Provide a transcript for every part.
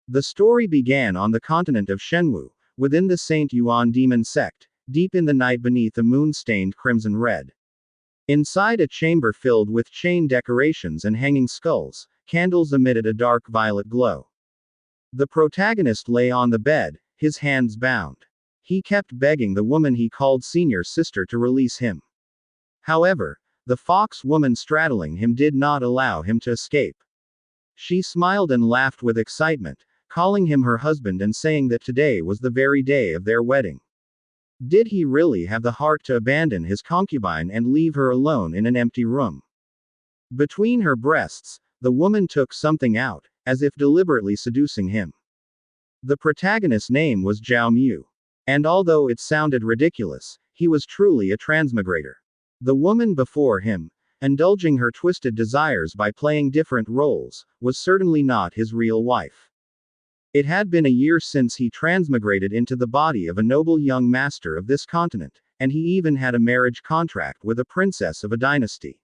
The story began on the continent of Shenwu, within the Saint Yuan Demon Sect, deep in the night beneath a moon-stained crimson red. Inside a chamber filled with chain decorations and hanging skulls, candles emitted a dark violet glow. The protagonist lay on the bed, his hands bound. He kept begging the woman he called senior sister to release him. However, the fox woman straddling him did not allow him to escape. She smiled and laughed with excitement, calling him her husband and saying that today was the very day of their wedding. Did he really have the heart to abandon his concubine and leave her alone in an empty room? Between her breasts, the woman took something out, as if deliberately seducing him. The protagonist's name was Zhao Mu. And although it sounded ridiculous, he was truly a transmigrator. The woman before him, indulging her twisted desires by playing different roles, was certainly not his real wife. It had been a year since he transmigrated into the body of a noble young master of this continent, and he even had a marriage contract with a princess of a dynasty.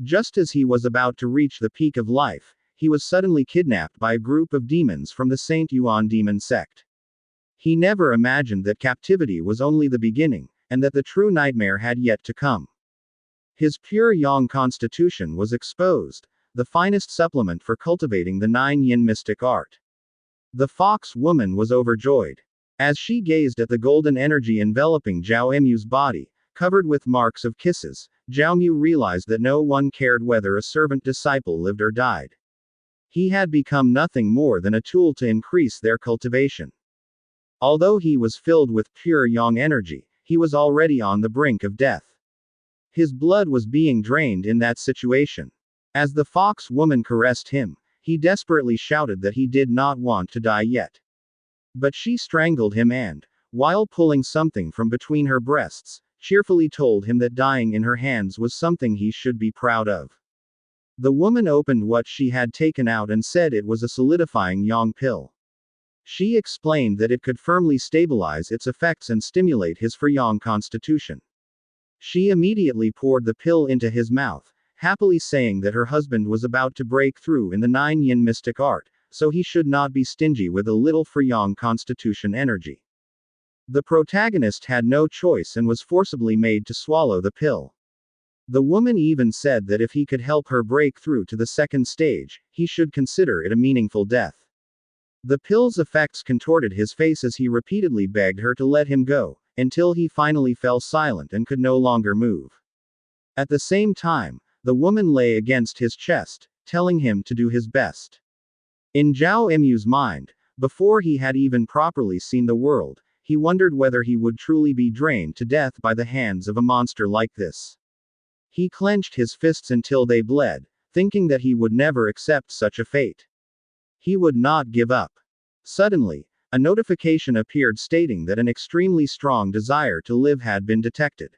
Just as he was about to reach the peak of life, he was suddenly kidnapped by a group of demons from the Saint Yuan Demon Sect. He never imagined that captivity was only the beginning, and that the true nightmare had yet to come. His pure yang constitution was exposed, the finest supplement for cultivating the 9-yin mystic art. The fox woman was overjoyed. As she gazed at the golden energy enveloping Zhao Mu's body, covered with marks of kisses, Zhao Mu realized that no one cared whether a servant disciple lived or died. He had become nothing more than a tool to increase their cultivation. Although he was filled with pure yang energy, he was already on the brink of death. His blood was being drained in that situation. As the fox woman caressed him, he desperately shouted that he did not want to die yet. But she strangled him and, while pulling something from between her breasts, cheerfully told him that dying in her hands was something he should be proud of. The woman opened what she had taken out and said it was a solidifying yang pill. She explained that it could firmly stabilize its effects and stimulate his yang constitution. She immediately poured the pill into his mouth, happily saying that her husband was about to break through in the 9-yin mystic art, so he should not be stingy with a little yang constitution energy. The protagonist had no choice and was forcibly made to swallow the pill. The woman even said that if he could help her break through to the second stage, he should consider it a meaningful death. The pill's effects contorted his face as he repeatedly begged her to let him go, until he finally fell silent and could no longer move. At the same time, the woman lay against his chest, telling him to do his best. In Zhao Mu's mind, before he had even properly seen the world, he wondered whether he would truly be drained to death by the hands of a monster like this. He clenched his fists until they bled, thinking that he would never accept such a fate. He would not give up. Suddenly, a notification appeared stating that an extremely strong desire to live had been detected.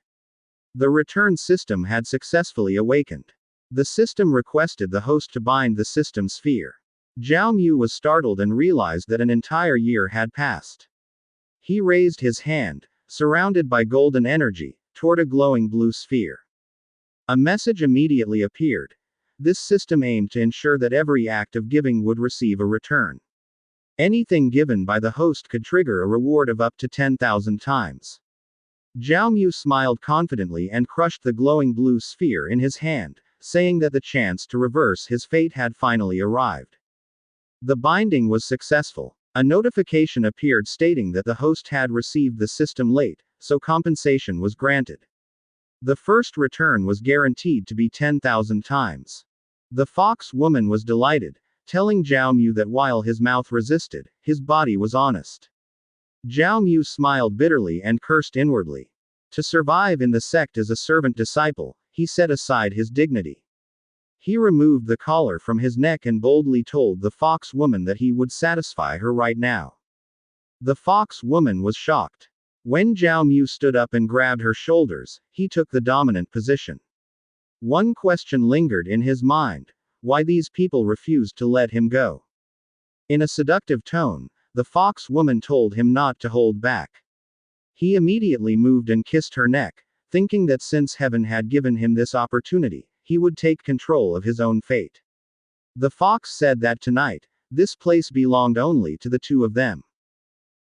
The return system had successfully awakened. The system requested the host to bind the system sphere. Zhao Mu was startled and realized that an entire year had passed. He raised his hand, surrounded by golden energy, toward a glowing blue sphere. A message immediately appeared. This system aimed to ensure that every act of giving would receive a return. Anything given by the host could trigger a reward of up to 10,000 times. Zhao Mu smiled confidently and crushed the glowing blue sphere in his hand, saying that the chance to reverse his fate had finally arrived. The binding was successful. A notification appeared stating that the host had received the system late, so compensation was granted. The first return was guaranteed to be 10,000 times. The fox woman was delighted, telling Zhao Mu that while his mouth resisted, his body was honest. Zhao Mu smiled bitterly and cursed inwardly. To survive in the sect as a servant disciple, he set aside his dignity. He removed the collar from his neck and boldly told the fox woman that he would satisfy her right now. The fox woman was shocked. When Zhao Mu stood up and grabbed her shoulders, he took the dominant position. One question lingered in his mind: why these people refused to let him go. In a seductive tone, the fox woman told him not to hold back. He immediately moved and kissed her neck, thinking that since heaven had given him this opportunity, he would take control of his own fate. The fox said that tonight, This place belonged only to the two of them.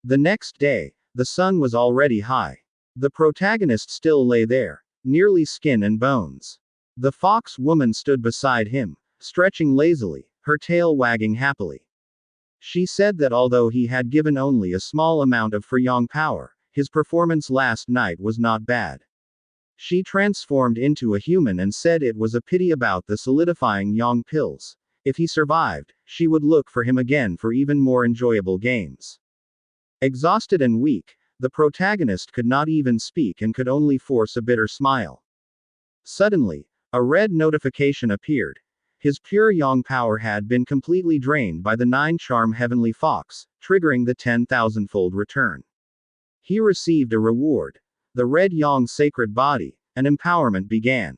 The next day, the sun was already high. The protagonist still lay there, nearly skin and bones. The fox woman stood beside him, stretching lazily, her tail wagging happily. She said that although he had given only a small amount of Yang power, his performance last night was not bad. She transformed into a human and said it was a pity about the solidifying Yang pills. If he survived, she would look for him again for even more enjoyable games. Exhausted and weak, the protagonist could not even speak and could only force a bitter smile. Suddenly, a red notification appeared. His pure Yang power had been completely drained by the 9-charm Heavenly Fox, triggering the 10,000-fold return. He received a reward. The red Yang sacred body, and empowerment began.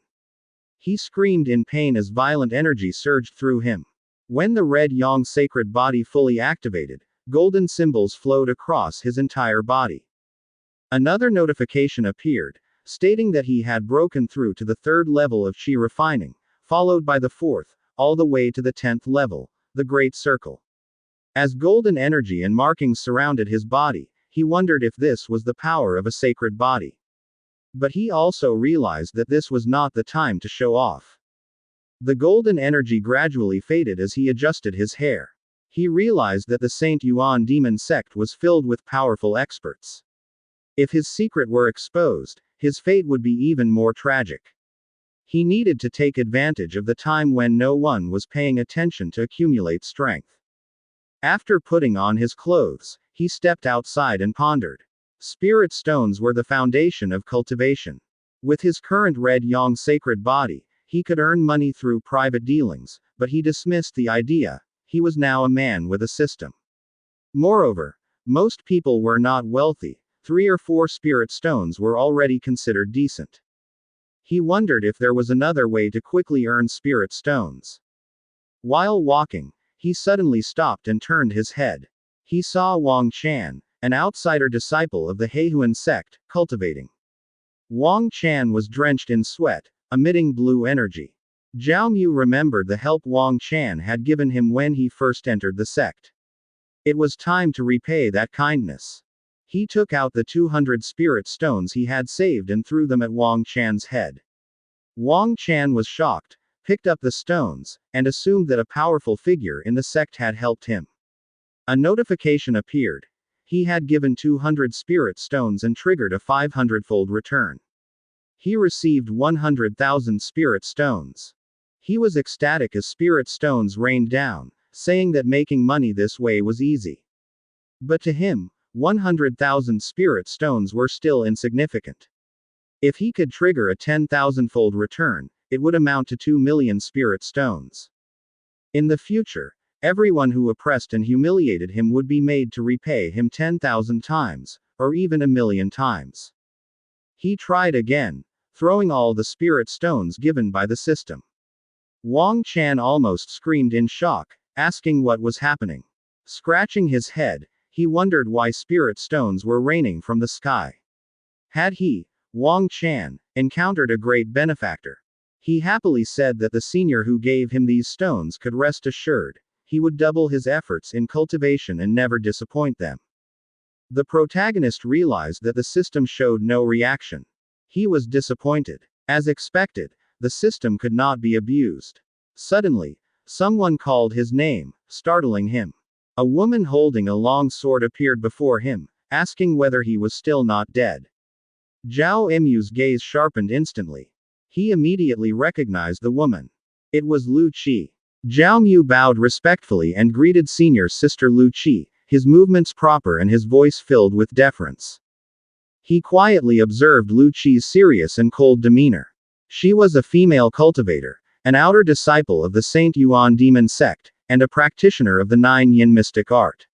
He screamed in pain as violent energy surged through him. When the red Yang sacred body fully activated, golden symbols flowed across his entire body. Another notification appeared, stating that he had broken through to the 3rd level of Qi refining, followed by the 4th, all the way to the 10th level, the Great Circle. As golden energy and markings surrounded his body, he wondered if this was the power of a sacred body. But he also realized that this was not the time to show off. The golden energy gradually faded as he adjusted his hair. He realized that the Saint Yuan Demon Sect was filled with powerful experts. If his secret were exposed, his fate would be even more tragic. He needed to take advantage of the time when no one was paying attention to accumulate strength. After putting on his clothes, he stepped outside and pondered. Spirit stones were the foundation of cultivation. With his current red Yang sacred body, he could earn money through private dealings, but he dismissed the idea. He was now a man with a system. Moreover, most people were not wealthy. 3 or 4 spirit stones were already considered decent. He wondered if there was another way to quickly earn spirit stones. While walking, he suddenly stopped and turned his head. He saw Wang Chan, an outsider disciple of the Heihuan sect, cultivating. Wang Chan was drenched in sweat, emitting blue energy. Zhao Mu remembered the help Wang Chan had given him when he first entered the sect. It was time to repay that kindness. He took out the 200 spirit stones he had saved and threw them at Wang Chan's head. Wang Chan was shocked, picked up the stones, and assumed that a powerful figure in the sect had helped him. A notification appeared. He had given 200 spirit stones and triggered a 500-fold return. He received 100,000 spirit stones. He was ecstatic as spirit stones rained down, saying that making money this way was easy. But to him, 100,000 spirit stones were still insignificant. If he could trigger a 10,000-fold return, it would amount to 2 million spirit stones. In the future, everyone who oppressed and humiliated him would be made to repay him 10,000 times, or even 1,000,000 times. He tried again, throwing all the spirit stones given by the system. Wang Chan almost screamed in shock, asking what was happening. Scratching his head, he wondered why spirit stones were raining from the sky. Had he, Wang Chan, encountered a great benefactor? He happily said that the senior who gave him these stones could rest assured. He would double his efforts in cultivation and never disappoint them. The protagonist realized that the system showed no reaction. He was disappointed. As expected, the system could not be abused. Suddenly, someone called his name, startling him. A woman holding a long sword appeared before him, asking whether he was still not dead. Zhao Mu's gaze sharpened instantly. He immediately recognized the woman. It was Lu Qi. Zhao Mu bowed respectfully and greeted senior sister Lu Qi, his movements proper and his voice filled with deference. He quietly observed Lu Qi's serious and cold demeanor. She was a female cultivator, an outer disciple of the Saint Yuan Demon Sect, and a practitioner of the 9 yin mystic art.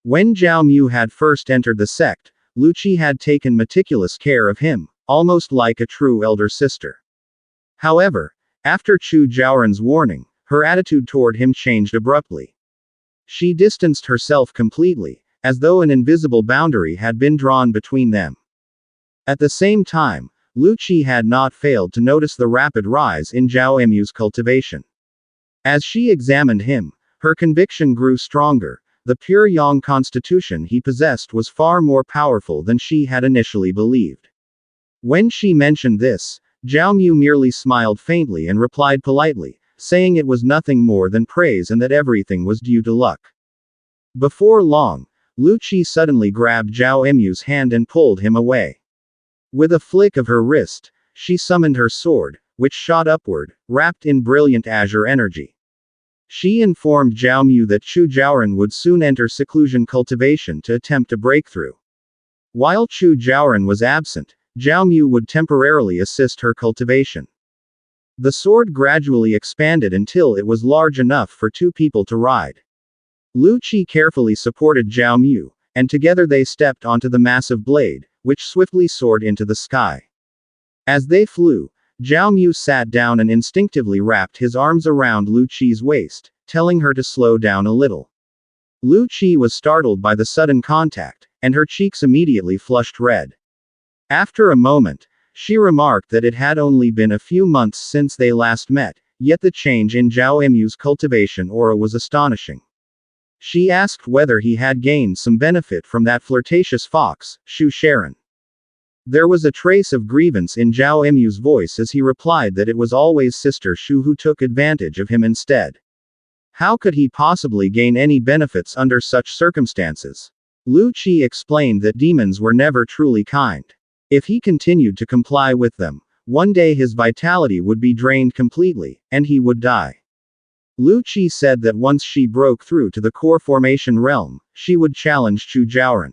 When Zhao Mu had first entered the sect, Lu Qi had taken meticulous care of him, almost like a true elder sister. However, after Chu Zhaoran's warning, her attitude toward him changed abruptly. She distanced herself completely, as though an invisible boundary had been drawn between them. At the same time, Lu Qi had not failed to notice the rapid rise in Zhao Mu's cultivation. As she examined him, Her conviction grew stronger. The pure yang constitution he possessed was far more powerful than she had initially believed. When she mentioned this, Zhao Mu merely smiled faintly and replied politely, saying it was nothing more than praise and that everything was due to luck. Before long, Lu Qi suddenly grabbed Zhao Mu's hand and pulled him away. With a flick of her wrist, she summoned her sword, which shot upward, wrapped in brilliant azure energy. She informed Zhao Mu that Chu Jiaoren would soon enter seclusion cultivation to attempt a breakthrough. While Chu Jiaoren was absent, Zhao Mu would temporarily assist her cultivation. The sword gradually expanded until it was large enough for two people to ride. Lu Qi carefully supported Zhao Mu, and together they stepped onto the massive blade, which swiftly soared into the sky. As they flew, Zhao Mu sat down and instinctively wrapped his arms around Lu Qi's waist, telling her to slow down a little. Lu Qi was startled by the sudden contact, and her cheeks immediately flushed red. After a moment, she remarked that it had only been a few months since they last met, yet the change in Zhao Mu's cultivation aura was astonishing. She asked whether he had gained some benefit from that flirtatious fox, Shu Sharon. There was a trace of grievance in Zhao Mu's voice as he replied that it was always Sister Shu who took advantage of him instead. How could he possibly gain any benefits under such circumstances? Lu Qi explained that demons were never truly kind. If he continued to comply with them, one day his vitality would be drained completely, and he would die. Lu Qi said that once she broke through to the core formation realm, she would challenge Chu Jiaoren.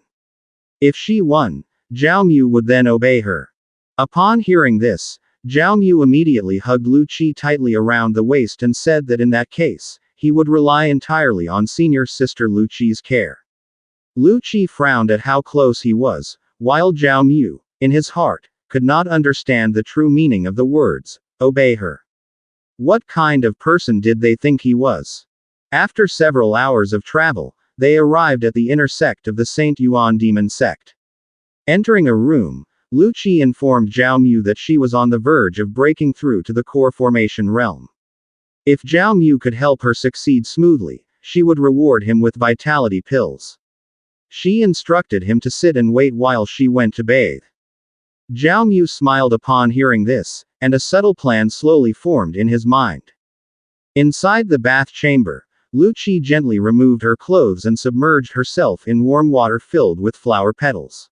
If she won, Zhao Mu would then obey her. Upon hearing this, Zhao Mu immediately hugged Lu Qi tightly around the waist and said that in that case, he would rely entirely on senior sister Lu Qi's care. Lu Qi frowned at how close he was, while Zhao Mu, in his heart, could not understand the true meaning of the words, obey her. What kind of person did they think he was? After several hours of travel, they arrived at the inner sect of the Saint Yuan Demon Sect. Entering a room, Lu Qi informed Zhao Mu that she was on the verge of breaking through to the core formation realm. If Zhao Mu could help her succeed smoothly, she would reward him with vitality pills. She instructed him to sit and wait while she went to bathe. Zhao Mu smiled upon hearing this, and a subtle plan slowly formed in his mind. Inside the bath chamber, Lu Qi gently removed her clothes and submerged herself in warm water filled with flower petals.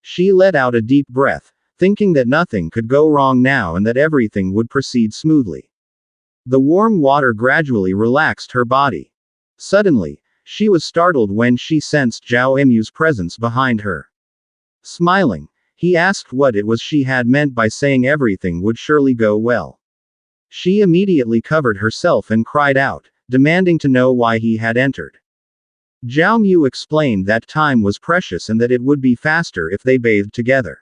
She let out a deep breath, thinking that nothing could go wrong now and that everything would proceed smoothly. The warm water gradually relaxed her body. Suddenly, she was startled when she sensed Zhao Mu's presence behind her. Smiling, he asked what it was she had meant by saying everything would surely go well. She immediately covered herself and cried out, demanding to know why he had entered. Zhao Mu explained that time was precious and that it would be faster if they bathed together.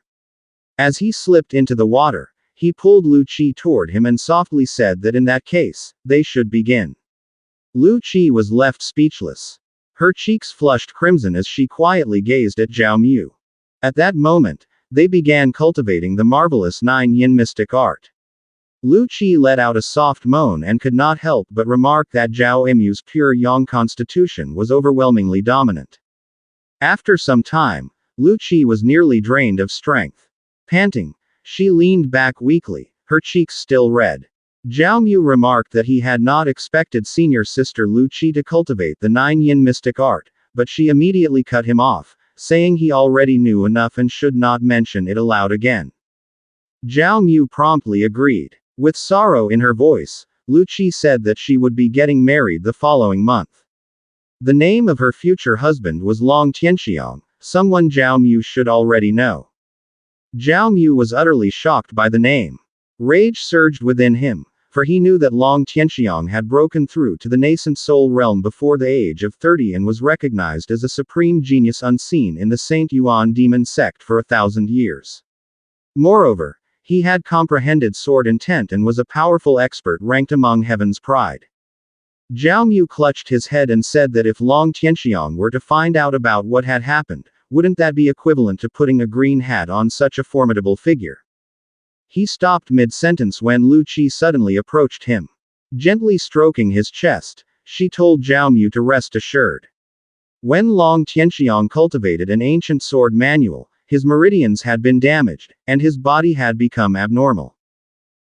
As he slipped into the water, he pulled Lu Qi toward him and softly said that in that case, they should begin. Lu Qi was left speechless. Her cheeks flushed crimson as she quietly gazed at Zhao Mu. At that moment, they began cultivating the marvelous 9-yin mystic art. Lu Qi let out a soft moan and could not help but remark that Zhao Mu's pure yang constitution was overwhelmingly dominant. After some time, Lu Qi was nearly drained of strength. Panting, she leaned back weakly, her cheeks still red. Zhao Mu remarked that he had not expected senior sister Lu Qi to cultivate the 9-yin mystic art, but she immediately cut him off, saying he already knew enough and should not mention it aloud again. Zhao Mu promptly agreed. With sorrow in her voice, Lu Qi said that she would be getting married the following month. The name of her future husband was Long Tianxiang, someone Zhao Mu should already know. Zhao Mu was utterly shocked by the name. Rage surged within him, for he knew that Long Tianxiang had broken through to the nascent soul realm before the age of 30 and was recognized as a supreme genius unseen in the Saint Yuan Demon Sect for 1,000 years. Moreover, he had comprehended sword intent and was a powerful expert ranked among heaven's pride. Zhao Mu clutched his head and said that if Long Tianxiang were to find out about what had happened, wouldn't that be equivalent to putting a green hat on such a formidable figure? He stopped mid-sentence when Lu Qi suddenly approached him. Gently stroking his chest, she told Zhao Mu to rest assured. When Long Tianxiang cultivated an ancient sword manual, his meridians had been damaged, and his body had become abnormal.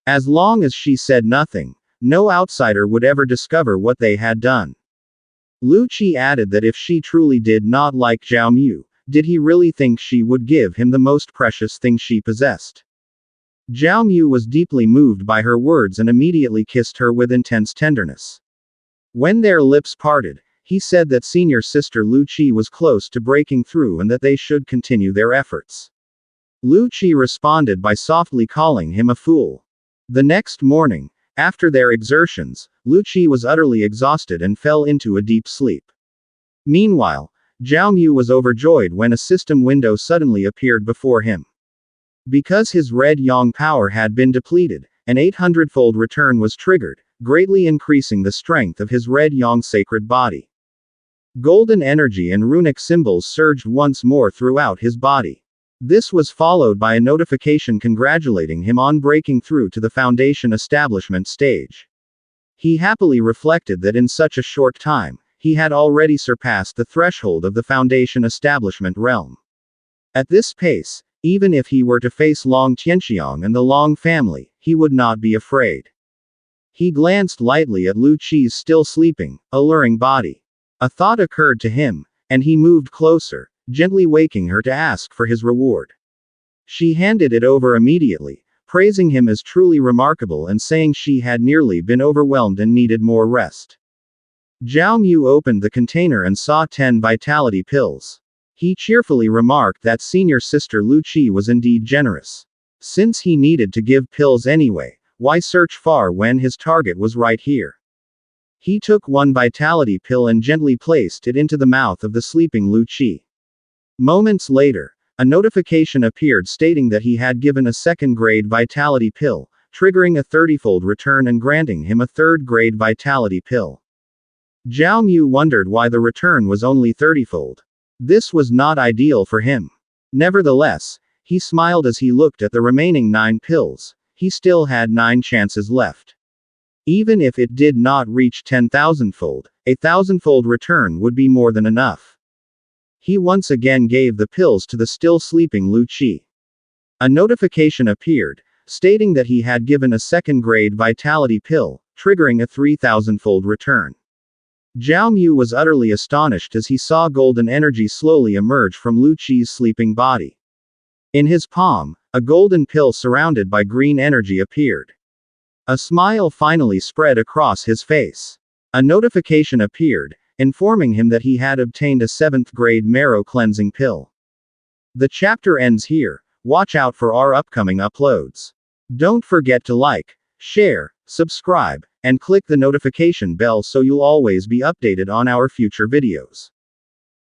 As long as she said nothing, no outsider would ever discover what they had done. Lu Qi added that if she truly did not like Zhao Mu, did he really think she would give him the most precious thing she possessed? Zhao Mu was deeply moved by her words and immediately kissed her with intense tenderness. When their lips parted, he said that senior sister Lu Qi was close to breaking through and that they should continue their efforts. Lu Qi responded by softly calling him a fool. The next morning, after their exertions, Lu Qi was utterly exhausted and fell into a deep sleep. Meanwhile, Zhao Mu was overjoyed when a system window suddenly appeared before him. Because his red yang power had been depleted, an 800-fold return was triggered, greatly increasing the strength of his red yang sacred body. Golden energy and runic symbols surged once more throughout his body. This was followed by a notification congratulating him on breaking through to the foundation establishment stage. He happily reflected that in such a short time, he had already surpassed the threshold of the foundation establishment realm. At this pace, even if he were to face Long Tianxiang and the Long family, he would not be afraid. He glanced lightly at Lu Qi's still sleeping, alluring body. A thought occurred to him, and he moved closer, gently waking her to ask for his reward. She handed it over immediately, praising him as truly remarkable and saying she had nearly been overwhelmed and needed more rest. Zhao Mu opened the container and saw 10 vitality pills. He cheerfully remarked that senior sister Lu Qi was indeed generous. Since he needed to give pills anyway, why search far when his target was right here? He took one vitality pill and gently placed it into the mouth of the sleeping Lu Qi. Moments later, a notification appeared stating that he had given a second-grade vitality pill, triggering a 30-fold return and granting him a third-grade vitality pill. Zhao Mu wondered why the return was only 30-fold. This was not ideal for him. Nevertheless, he smiled as he looked at the remaining 9 pills. He still had 9 chances left. Even if it did not reach 10,000-fold, a 1,000-fold return would be more than enough. He once again gave the pills to the still sleeping Lu Qi. A notification appeared, stating that he had given a second-grade vitality pill, triggering a 3,000-fold return. Zhao Mu was utterly astonished as he saw golden energy slowly emerge from Lu Qi's sleeping body. In his palm, a golden pill surrounded by green energy appeared. A smile finally spread across his face. A notification appeared, informing him that he had obtained a 7th-grade marrow cleansing pill. The chapter ends here. Watch out for our upcoming uploads. Don't forget to like, share, subscribe, and click the notification bell so you'll always be updated on our future videos.